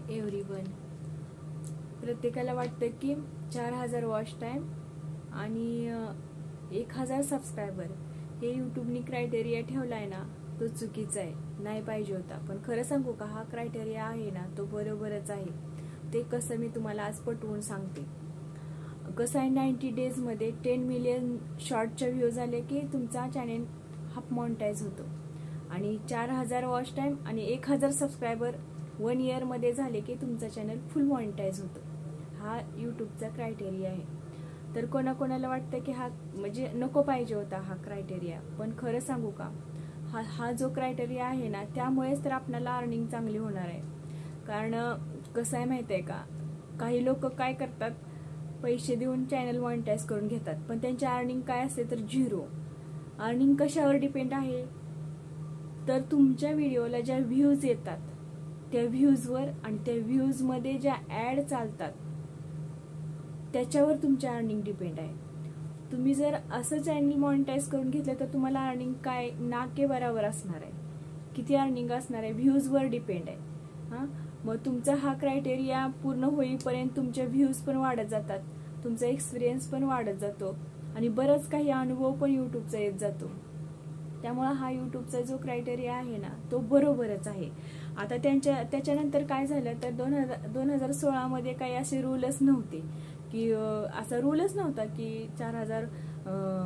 Everyone. प्रत्येकाला वाटतं की 4000 वॉच टाइम आणि 1000 सबस्क्रायबर हे यूट्यूबनी क्रायटेरिया ठेवलाय ना, तो चुकीचा आहे, नाही पाहिजे होता. पण खरं सांगू का, हा क्रायटेरिया आहे ना तो बरोबरच आहे. ते कसं मी तुम्हाला आज पटवून सांगते. कसं आहे, 90 डेज मध्ये 10 मिलियन शॉर्टच्या व्ह्यूज आले की तुमचा चॅनेल हाफ मॉनिटाईज होतो. आणि 4000 वॉच टाइम आणि 1000 सबस्क्रायबर 1 इयर मध्ये झाले की तुमचा चॅनल फुल मॉनिटाईज होतो. हा यूट्यूबचा क्रायटेरिया आहे. तर कोणाकोणाला वाटतं की हा म्हणजे नको पाहिजे होता हा क्रायटेरिया. पण खरं सांगू का, हा जो क्रायटेरिया आहे ना, त्यामुळेच तर आपल्याला अर्निंग चांगली होणार आहे. कारण कसं आहे माहिती आहे का, काही लोक काय करतात, पैसे देऊन चॅनल मॉनिटाईज करून घेतात, पण त्यांची अर्निंग काय असते तर 0. अर्निंग कशावर डिपेंड आहे तर तुमच्या व्हिडिओला ज्या व्ह्यूज येतात त्या व्ह्यूजवर आणि त्या व्ह्यूज मध्ये ज्या ऍड चालतात त्याच्यावर तुमच्या अर्निंग डिपेंड आहे. तुम्ही जर असं चॅनल मॉनिटाईज करून घेतलं तर तुम्हाला अर्निंग काय नाके बराबर असणार आहे. किती अर्निंग असणार आहे व्ह्यूजवर डिपेंड आहे. मग तुमचा हा क्रायटेरिया पूर्ण होईपर्यंत तुमचे व्ह्यूज पण वाढत जातात, तुमचा एक्सपिरियन्स पण वाढत जातो आणि बरंच काही अनुभव पण यूट्यूबचा येत जातो. त्यामुळे हा यूट्यूबचा जो क्रायटेरिया आहे ना तो बरोबरच आहे. आता त्याच्यानंतर काय झालं तर 2016 मध्ये काही असे रूलच नव्हते की असा रूलच नव्हता की 4000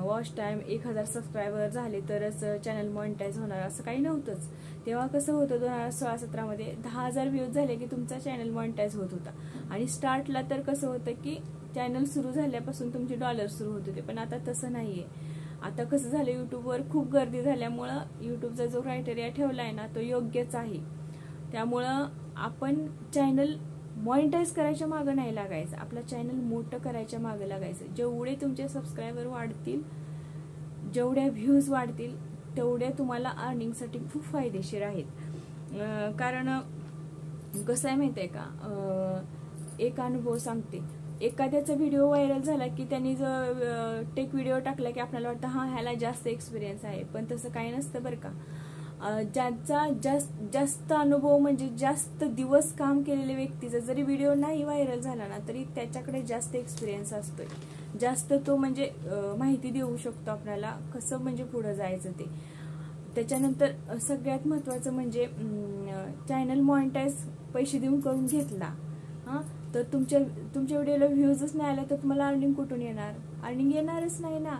वॉच टाइम 1000 सबस्क्रायबर झाले तरच चॅनल मॉनिटाईज होणार, असं काही नव्हतंच. तेव्हा कसं होतं 2016-17 मध्ये 10,000 व्ह्यूज झाले की तुमचा चॅनल मॉनिटाईज होत होता. आणि स्टार्टला तर कसं होतं की चॅनल सुरू झाल्यापासून तुमचे डॉलर सुरू होत होते. पण आता तसं नाहीये. आता कसं झालं, युट्यूबवर खूप गर्दी झाल्यामुळं युट्यूबचा जो क्रायटेरिया ठेवलाय ना तो योग्यच आहे. त्यामुळं आपण चॅनल मॉनिटाईज करायच्या मागे नाही लागायचं, आपलं चॅनल मोठं करायच्या मागे लागायचं. जेवढे तुमचे सबस्क्रायबर वाढतील, जेवढ्या व्ह्यूज वाढतील, तेवढ्या तुम्हाला अर्निंगसाठी खूप फायदेशीर आहेत. कारण कसं आहे माहिती आहे का, एक अनुभव सांगते. एखाद्याचा व्हिडिओ व्हायरल झाला की त्यांनी जर टेक व्हिडिओ टाकला की आपल्याला वाटतं हा ह्याला जास्त एक्सपिरियन्स आहे, पण तसं काही नसतं बरं का. ज्यांचा जास्त अनुभव म्हणजे जास्त दिवस काम केलेल्या व्यक्तीचा जरी व्हिडिओ नाही व्हायरल झाला ना तरी त्याच्याकडे जास्त एक्सपिरियन्स असतोय, जास्त तो म्हणजे माहिती देऊ शकतो आपल्याला कसं म्हणजे पुढे जायचं ते. त्याच्यानंतर सगळ्यात महत्वाचं म्हणजे चॅनल मॉनिटाईज पैसे देऊन करून घेतला तर तुमच्या व्हिडिओला व्ह्यूजच नाही आला तर तुम्हाला अर्निंग कुठून येणार? अर्निंग येणारच नाही ना.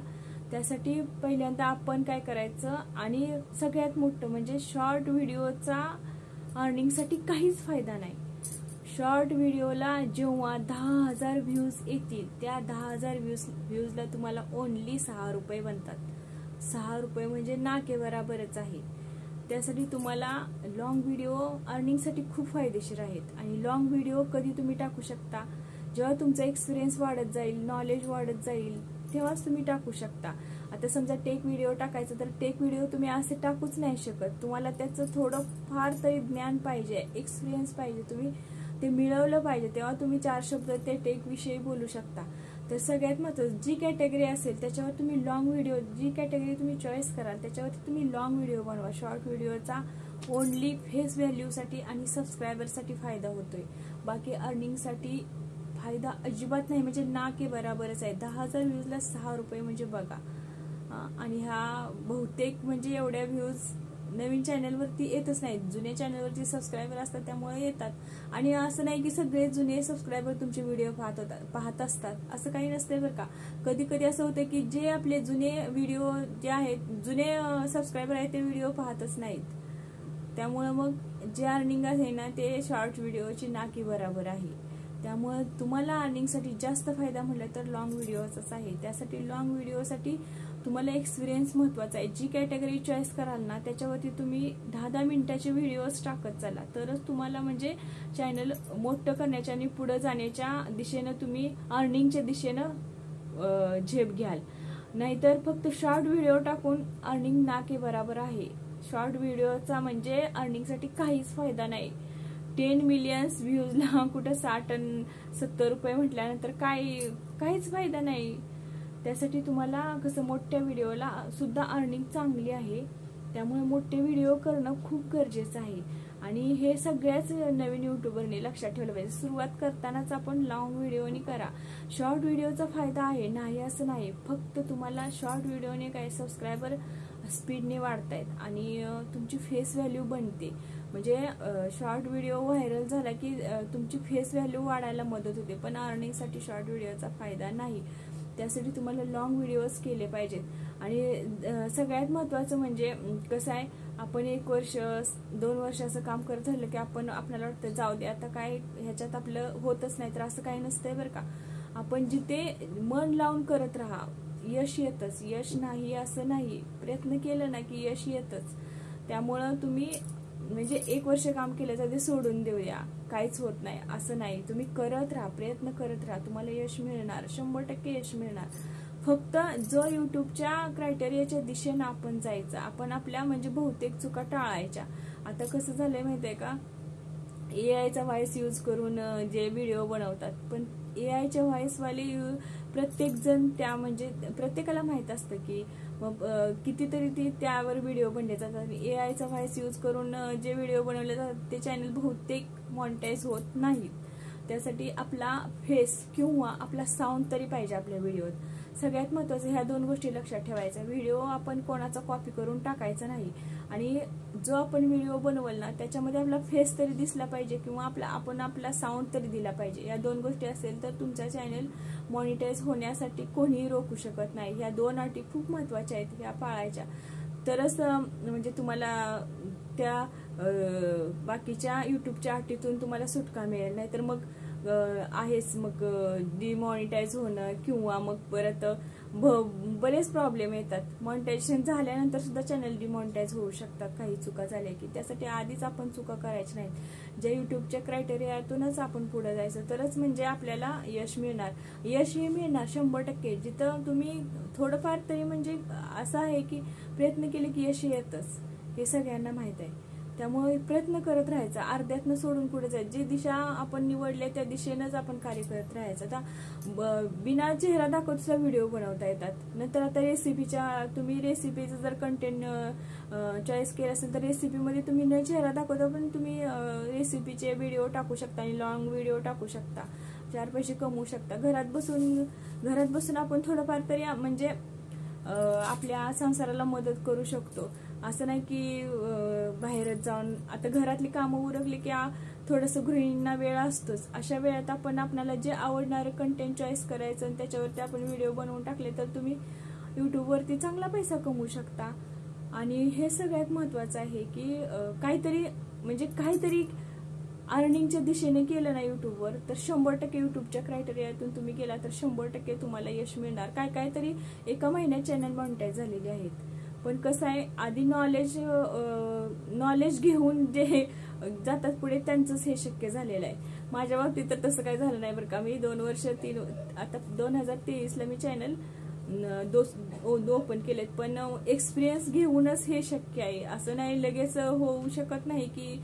त्यासाठी पहिल्यांदा आपण काय करायचं, आणि सगळ्यात मोठं म्हणजे शॉर्ट व्हिडिओचा अर्निंगसाठी काहीच फायदा नाही. शॉर्ट व्हिडिओला जेव्हा 10,000 व्ह्यूज येतील त्या 10,000 व्ह्यूजला तुम्हाला ओनली 6 रुपये बनतात. 6 रुपये म्हणजे नाके बराबरच आहे. त्यासाठी तुम्हाला लॉंग व्हिडिओ अर्निंगसाठी खूप फायदेशीर आहेत. आणि लॉंग व्हिडिओ कधी तुम्ही टाकू शकता, जेव्हा तुमचा एक्सपिरियन्स वाढत जाईल, नॉलेज वाढत जाईल, तेव्हाच तुम्ही टाकू शकता. आता समजा टेक व्हिडिओ टाकायचं तर टेक व्हिडिओ तुम्ही असे टाकूच नाही शकत. तुम्हाला त्याचं थोडं फार तरी ज्ञान पाहिजे, एक्सपिरियन्स पाहिजे, तुम्ही ते मिळवलं पाहिजे, तेव्हा तुम्ही 4 शब्द ते टेक विषयी बोलू शकता. तर सगळ्यात महत्त्वाचं जी कॅटेगरी असेल त्याच्यावर तुम्ही लॉंग व्हिडिओ, जी कॅटेगरी तुम्ही चॉईस कराल त्याच्यावरती तुम्ही लॉंग व्हिडिओ बनवा. शॉर्ट व्हिडिओचा ओनली फेस व्हॅल्यूसाठी आणि सबस्क्रायबरसाठी फायदा होतोय, बाकी अर्निंगसाठी फायदा अजिबात नाही. म्हणजे ना के बराबरच आहे. 10,000 व्ह्यूजला 6 रुपये म्हणजे बघा. आणि हा बहुतेक म्हणजे एवढ्या व्ह्यूज नवीन चॅनलवरती येतच नाहीत, जुन्या चॅनलवरती सबस्क्रायबर असतात त्यामुळे येतात. आणि असं नाही की सगळे जुने सबस्क्रायबर तुमचे व्हिडिओ पाहत असतात, असं काही नसते बरं का. कधी कधी असं होतं की जे आपले जुने व्हिडिओ जे आहेत, जुने सबस्क्रायबर आहेत ते व्हिडिओ पाहतच नाहीत. त्यामुळे मग जे अर्निंग आहे ना ते शॉर्ट व्हिडिओची नाकी बराबर आहे. त्यामुळे तुम्हाला अर्निंगसाठी जास्त फायदा म्हटलं तर लॉंग व्हिडिओचाच आहे. त्यासाठी लॉंग व्हिडिओसाठी तुम्हाला एक्सपिरियन्स महत्वाचा आहे. जी कॅटेगरी चॉईस कराल ना त्याच्यावरती तुम्ही 10-10 मिनिटाचे व्हिडिओज टाकत चला, तरच तुम्हाला म्हणजे चॅनल मोठं करण्याच्या आणि पुढे जाण्याच्या दिशेनं तुम्ही अर्निंगच्या दिशेनं झेप घ्याल. नाहीतर फक्त शॉर्ट व्हिडिओ टाकून अर्निंग ना के बराबर आहे. शॉर्ट व्हिडिओचा म्हणजे अर्निंगसाठी काहीच फायदा नाही. 10 मिलियन्स व्ह्यूजला कुठं 60-70 रुपये म्हटल्यानंतर काहीच फायदा नाही. त्यासाठी तुम्हाला कसं मोठ्या व्हिडिओला सुद्धा अर्निंग चांगली आहे, त्यामुळे मोठे व्हिडिओ करणं खूप गरजेचं आहे. आणि हे सगळ्याच नवीन युट्यूबरने लक्षात ठेवलं पाहिजे. सुरुवात करतानाच आपण लॉंग व्हिडिओनी करा. शॉर्ट व्हिडिओचा फायदा आहे, नाही असं नाही, फक्त तुम्हाला शॉर्ट व्हिडिओने काय सबस्क्रायबर स्पीडने वाढतायत आणि तुमची फेस व्हॅल्यू बनते. म्हणजे शॉर्ट व्हिडिओ व्हायरल झाला की तुमची फेस व्हॅल्यू वाढायला मदत होते, पण अर्निंगसाठी शॉर्ट व्हिडिओचा फायदा नाही. त्यासाठी तुम्हाला लॉंग व्हिडिओज केले पाहिजेत. आणि सगळ्यात महत्त्वाचं म्हणजे कसं आहे, आपण 1 वर्ष 2 वर्ष असं काम करत झालं की आपल्याला वाटतं जाऊ दे आता काय ह्याच्यात आपलं होतच नाही, तर असं काही नसतंय बरं का. आपण जिथे मन लावून करत राहा, यश येतच. यश नाही असं नाही, प्रयत्न केलं ना की यश येतच. त्यामुळं तुम्ही म्हणजे 1 वर्ष काम केलं तर ते सोडून देऊया, काहीच होत नाही असं नाही. तुम्ही करत राहा, प्रयत्न करत राहा, तुम्हाला यश मिळणार, 100% यश मिळणार. फक्त जो युट्यूबच्या क्रायटेरियाच्या दिशेनं आपण जायचं, आपण आपल्या म्हणजे बहुतेक चुका टाळायच्या. आता कसं झालंय माहितीये का, AI चा व्हॉइस यूज करून जे व्हिडिओ बनवतात, पण AI च्या व्हॉइसवाले प्रत्येक जण त्या म्हणजे प्रत्येकाला माहित असतं की कितीतरी ती त्यावर व्हिडिओ बनले जातात. AI चा व्हॉइस यूज करून जे व्हिडिओ बनवले जातात ते चॅनल बहुतेक मॉनिटाईज होत नाहीत. त्यासाठी आपला फेस किंवा आपला साऊंड तरी पाहिजे आपल्या व्हिडिओत. सगळ्यात महत्त्वाचं ह्या 2 गोष्टी लक्षात ठेवायच्या. व्हिडिओ आपण कोणाचा कॉपी करून टाकायचा नाही आणि जो आपण व्हिडिओ बनवल ना त्याच्यामध्ये आपला फेस तरी दिसला पाहिजे किंवा आपण आपला साऊंड तरी दिला पाहिजे. या 2 गोष्टी असेल तर तुमचा चॅनल मॉनिटाईज होण्यासाठी कोणीही रोखू शकत नाही. ह्या 2 अटी खूप महत्त्वाच्या आहेत, ह्या पाळायच्या तरच म्हणजे तुम्हाला त्या बाकीच्या युट्यूबच्या अटीतून तुम्हाला सुटका मिळेल. नाही तर मग आहेच मग डिमॉनिटाईज होणं किंवा मग परत बरेच प्रॉब्लेम येतात. मॉनिटायझेशन झाल्यानंतर सुद्धा चॅनल डिमॉनिटाईज होऊ शकतात काही चुका झाल्या की. त्यासाठी आधीच आपण चुका करायच्या नाहीत. ज्या युट्यूबच्या क्रायटेरियातूनच आपण पुढे जायचं, तरच म्हणजे आपल्याला यश मिळणार. यश हे मिळणार 100%. जिथं तुम्ही थोडंफार तरी म्हणजे असं आहे की प्रयत्न केले की यश येतच, हे सगळ्यांना माहित आहे. त्यामुळे प्रयत्न करत राहायचा, अर्ध्यातनं सोडून पुढे जायचं. जी दिशा आपण निवडली त्या दिशेनंच आपण कार्य करत राहायचं. आता बिना चेहरा दाखवता व्हिडिओ बनवता येतात. नंतर आता तुम्ही रेसिपीचं जर कंटेंट चॉईस केलं असेल तर रेसिपीमध्ये तुम्ही न चेहरा दाखवता पण तुम्ही रेसिपीचे व्हिडिओ टाकू शकता आणि लॉंग व्हिडिओ टाकू शकता, 4 पैसे कमवू शकता. घरात बसून आपण थोडंफार तरी म्हणजे आपल्या संसाराला मदत करू शकतो. असं नाही की बाहेरच जाऊन. आता घरातली कामं उरकली की थोडंसं गृहिणींना वेळ असतोच. अशा वेळात आपण आपल्याला जे आवडणारं कंटेंट चॉईस करायचं आणि त्याच्यावरती आपण व्हिडिओ बनवून टाकले तर तुम्ही युट्यूबवरती चांगला पैसा कमवू शकता. आणि हे सगळ्यात महत्त्वाचं आहे की काहीतरी अर्निंगच्या दिशेने केलं ना युट्यूबवर तर 100% युट्यूबच्या क्रायटेरियातून तुम्ही गेला तर 100% तुम्हाला यश मिळणार. काय तरी एका महिन्यात चॅनल मॉनिटाईज झालेले आहेत. पण कसं आहे, आधी नॉलेज घेऊन जे जातात पुढे त्यांचंच हे शक्य झालेलं आहे. माझ्या बाबतीत तर तसं काही झालं नाही बरं का. मी 2 वर्ष आता 2023ला मी चॅनल ओपन केलेत, पण एक्सपिरियन्स घेऊनच हे शक्य आहे. असं नाही लगेच होऊ शकत नाही की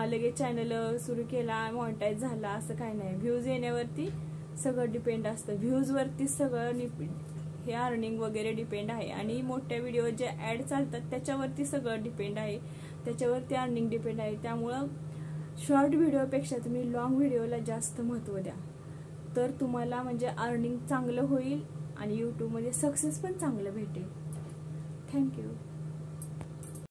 लगेच चॅनल सुरू केला मॉनिटाईज झाला, असं काही नाही. व्ह्यूज येण्यावरती सगळं डिपेंड असतं, व्ह्यूजवरती सगळं हे अर्निंग वगैरे डिपेंड आहे. आणि मोठ्या व्हिडिओ जे ऍड चालतात त्याच्यावरती सगळं डिपेंड आहे, त्याच्यावरती अर्निंग डिपेंड आहे. त्यामुळं शॉर्ट व्हिडिओपेक्षा तुम्ही लॉंग व्हिडिओला जास्त महत्त्व द्या, तर तुम्हाला म्हणजे अर्निंग चांगलं होईल आणि यूट्यूबमध्ये सक्सेस पण चांगलं भेटेल. थँक्यू.